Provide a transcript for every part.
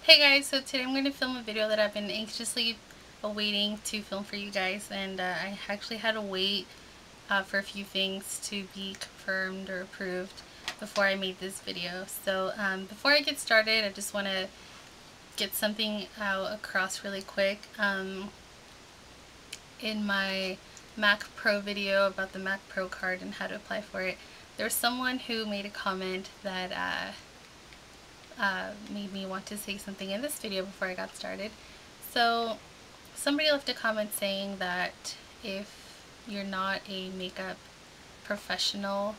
Hey guys, so today I'm going to film a video that I've been anxiously awaiting to film for you guys, and I actually had to wait for a few things to be confirmed or approved before I made this video. So before I get started, I just want to get something out across really quick. In my Mac Pro video about the Mac Pro card and how to apply for it, there was someone who made a comment that made me want to say something in this video before I got started. So somebody left a comment saying that if you're not a makeup professional,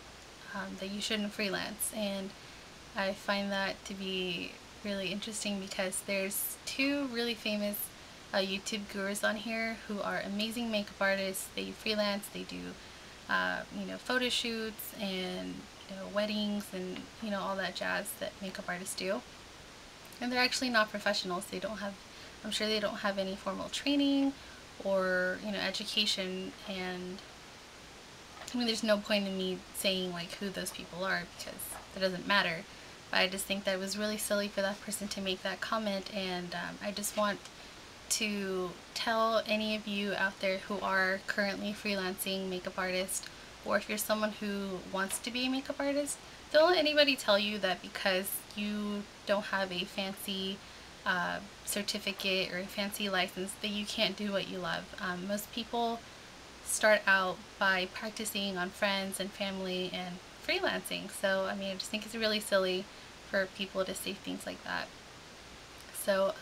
that you shouldn't freelance, and I find that to be really interesting because there's two really famous YouTube gurus on here who are amazing makeup artists. They freelance, they do photo shoots and weddings and all that jazz that makeup artists do, and they're actually not professionals. They don't have, I'm sure they don't have any formal training or education, and I mean there's no point in me saying like who those people are because it doesn't matter, but I just think that it was really silly for that person to make that comment, and I just want to tell any of you out there who are currently freelancing makeup artists, or if you're someone who wants to be a makeup artist, don't let anybody tell you that because you don't have a fancy certificate or a fancy license that you can't do what you love. Most people start out by practicing on friends and family and freelancing, so I mean I just think it's really silly for people to say things like that. So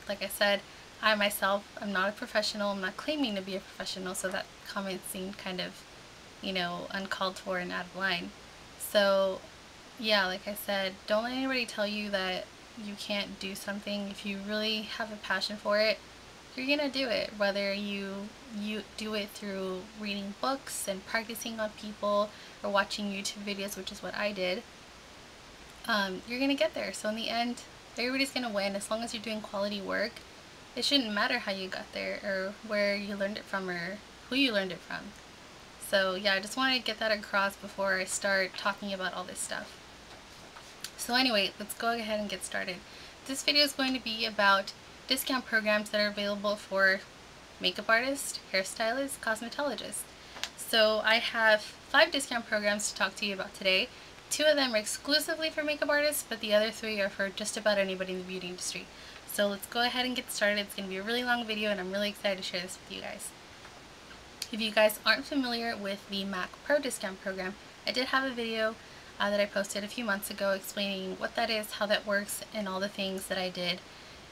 like I said, I myself am not a professional. I'm not claiming to be a professional, so that comment seemed kind of uncalled for and out of line. So yeah, like I said, don't let anybody tell you that you can't do something. If you really have a passion for it, you're gonna do it, whether you do it through reading books and practicing on people or watching YouTube videos, which is what I did. You're gonna get there. So in the end, everybody's gonna win as long as you're doing quality work. It shouldn't matter how you got there or where you learned it from or who you learned it from. So yeah, I just wanted to get that across before I start talking about all this stuff. So anyway, let's go ahead and get started. This video is going to be about discount programs that are available for makeup artists, hairstylists, cosmetologists. So I have 5 discount programs to talk to you about today. 2 of them are exclusively for makeup artists, but the other 3 are for just about anybody in the beauty industry. So let's go ahead and get started. It's going to be a really long video and I'm really excited to share this with you guys. If you guys aren't familiar with the Mac Pro discount program, I did have a video that I posted a few months ago explaining what that is, how that works, and all the things that I did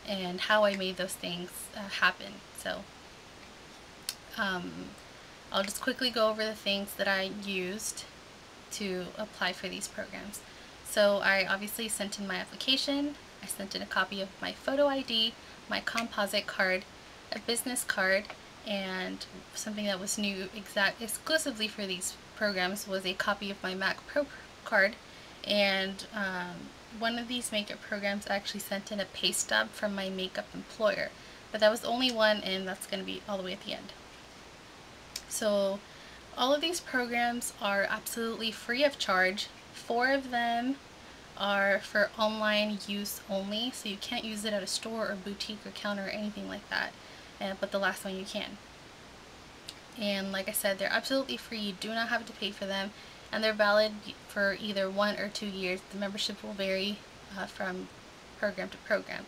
and how I made those things happen. So I'll just quickly go over the things that I used to apply for these programs. So I obviously sent in my application, I sent in a copy of my photo ID, my composite card, a business card, and something that was new exclusively for these programs was a copy of my Mac Pro card. And one of these makeup programs actually sent in a pay stub from my makeup employer, but that was only one, and that's going to be all the way at the end. So all of these programs are absolutely free of charge. 4 of them are for online use only, so you can't use it at a store or boutique or counter or anything like that, but the last one you can. And like I said, they're absolutely free. You do not have to pay for them, and they're valid for either 1 or 2 years. The membership will vary from program to program.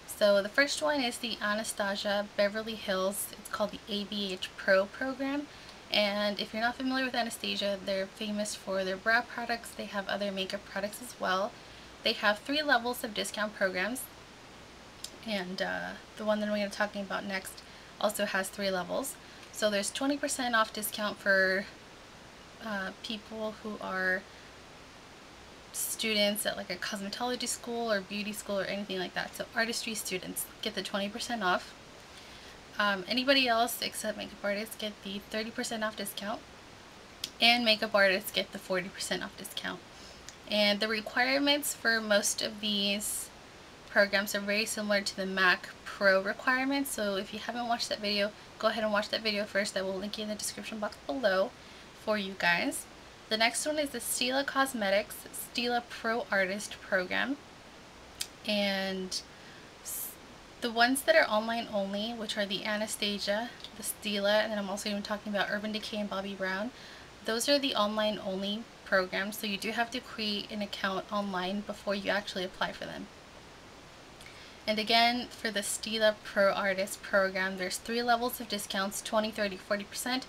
So the first one is the Anastasia Beverly Hills. It's called the ABH Pro program. And if you're not familiar with Anastasia, they're famous for their brow products. They have other makeup products as well. They have 3 levels of discount programs, and the one that I'm going to be talking about next also has 3 levels. So there's 20% off discount for people who are students at like a cosmetology school or beauty school or anything like that. So artistry students get the 20% off. Anybody else except makeup artists get the 30% off discount, and makeup artists get the 40% off discount. And the requirements for most of these programs are very similar to the Mac Pro requirements, so if you haven't watched that video, go ahead and watch that video first. I will link it in the description box below for you guys. The next one is the Stila Cosmetics Stila Pro Artist program, and The ones that are online only, which are the Anastasia, the Stila, and then I'm also even talking about Urban Decay and Bobbi Brown, those are the online only programs, so you do have to create an account online before you actually apply for them. And again, for the Stila Pro Artist program, there's 3 levels of discounts: 20, 30, 40%,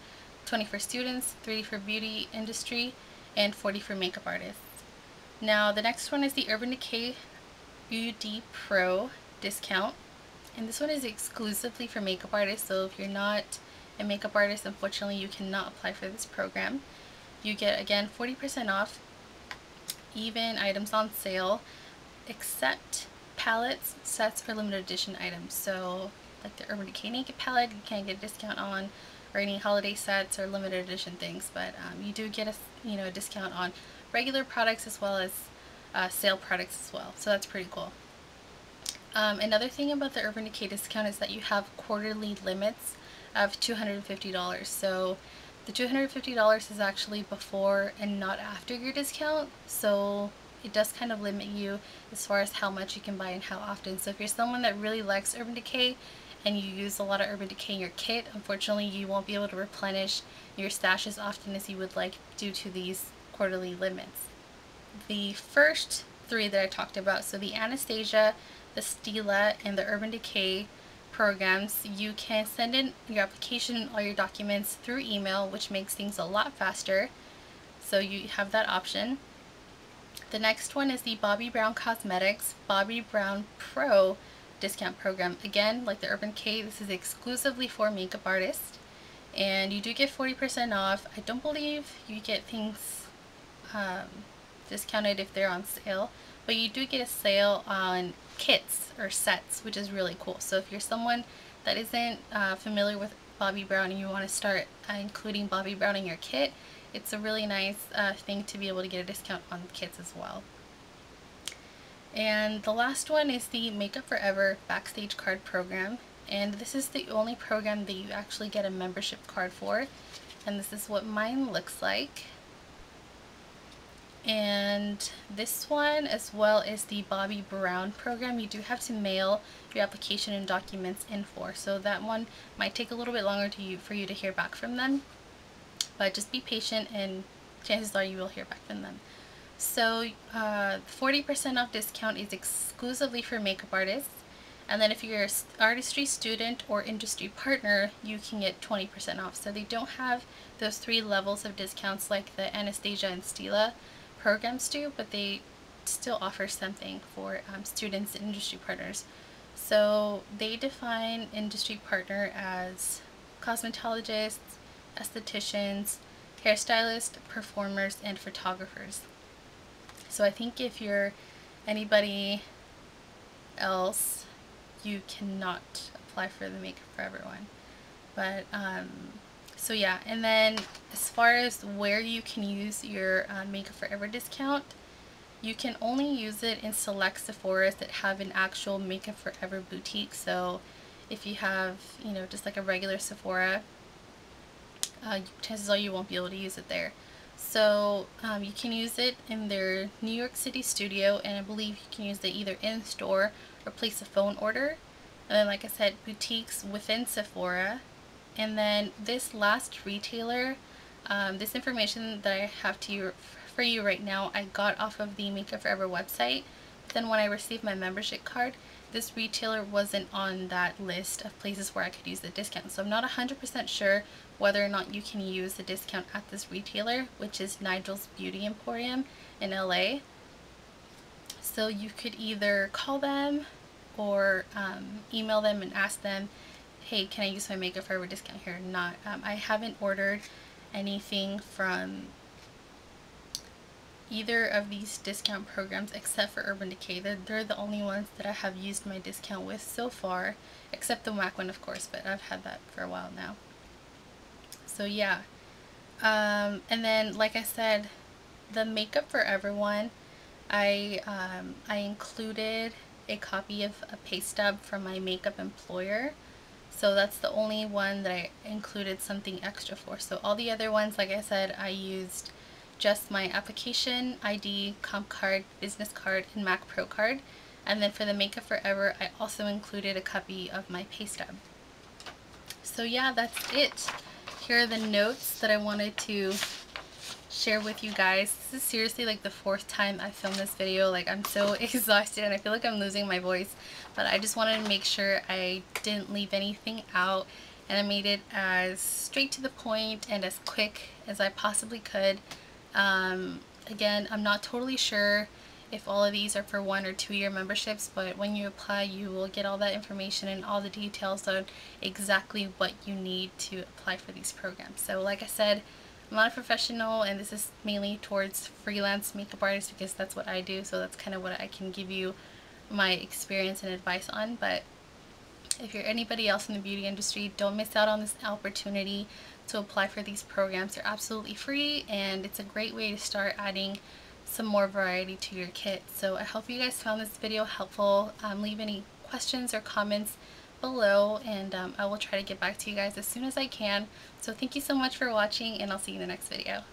20 for students, 30 for beauty industry, and 40 for makeup artists. Now the next one is the Urban Decay UDPro discount, and this one is exclusively for makeup artists, so if you're not a makeup artist, unfortunately you cannot apply for this program. You get, again, 40% off, even items on sale, except palettes, sets, or limited edition items. So like the Urban Decay Naked palette, you can't get a discount on, or any holiday sets or limited edition things, but you do get a discount on regular products as well as sale products as well. So that's pretty cool. Another thing about the Urban Decay discount is that you have quarterly limits of $250. So the $250 is actually before and not after your discount, so it does kind of limit you as far as how much you can buy and how often. So if you're someone that really likes Urban Decay and you use a lot of Urban Decay in your kit, unfortunately you won't be able to replenish your stash as often as you would like due to these quarterly limits. The first 3 that I talked about, so the Anastasia, the Stila, and the Urban Decay programs, you can send in your application and all your documents through email, which makes things a lot faster, so you have that option. The next one is the Bobbi Brown Cosmetics Bobbi Brown Pro discount program. Again, like the Urban Decay, this is exclusively for makeup artists, and you do get 40% off. I don't believe you get things discounted if they're on sale, but you do get a sale on kits or sets, which is really cool. So if you're someone that isn't familiar with Bobbi Brown and you want to start including Bobbi Brown in your kit, it's a really nice thing to be able to get a discount on kits as well. And the last one is the Makeup Forever Backstage card program, and this is the only program that you actually get a membership card for, and this is what mine looks like. And this one, as well as the Bobbi Brown program, you do have to mail your application and documents in for, so that one might take a little bit longer for you to hear back from them, but just be patient and chances are you will hear back from them. So 40% off discount is exclusively for makeup artists, and then if you're an artistry student or industry partner, you can get 20% off. So they don't have those 3 levels of discounts like the Anastasia and Stila programs do, but they still offer something for students and industry partners. So they define industry partner as cosmetologists, estheticians, hairstylists, performers, and photographers. So I think if you're anybody else, you cannot apply for the Makeup Forever one. But so yeah, and then as far as where you can use your Makeup Forever discount, you can only use it in select Sephoras that have an actual Makeup Forever boutique. So if you have, just like a regular Sephora, chances are you won't be able to use it there. So you can use it in their New York City studio, and I believe you can use it either in store or place a phone order. And then, like I said, boutiques within Sephora. And then this last retailer, this information that I have for you right now, I got off of the Makeup Forever website. But then when I received my membership card, this retailer wasn't on that list of places where I could use the discount. So I'm not 100% sure whether or not you can use the discount at this retailer, which is Nigel's Beauty Emporium in LA. So you could either call them or email them and ask them, hey, can I use my Makeup Forever discount here or not? I haven't ordered anything from either of these discount programs except for Urban Decay. They're the only ones that I have used my discount with so far, except the MAC one, of course, but I've had that for a while now. So yeah, and then, like I said, the Makeup Forever one, I included a copy of a pay stub from my makeup employer. So that's the only one that I included something extra for. So all the other ones, like I said, I used just my application, ID, comp card, business card, and Mac Pro card. And then for the Makeup Forever, I also included a copy of my pay stub. So yeah, that's it. Here are the notes that I wanted to share with you guys. This is seriously like the 4th time I filmed this video. Like, I'm so exhausted and I feel like I'm losing my voice, but I just wanted to make sure I didn't leave anything out, and I made it as straight to the point and as quick as I possibly could. Again, I'm not totally sure if all of these are for 1 or 2 year memberships, but when you apply, you will get all that information and all the details on exactly what you need to apply for these programs. So like I said, I'm not a professional, and this is mainly towards freelance makeup artists because that's what I do, so that's kind of what I can give you my experience and advice on. But if you're anybody else in the beauty industry, don't miss out on this opportunity to apply for these programs. They're absolutely free, and it's a great way to start adding some more variety to your kit. So I hope you guys found this video helpful. Leave any questions or comments below, and I will try to get back to you guys as soon as I can. So thank you so much for watching, and I'll see you in the next video.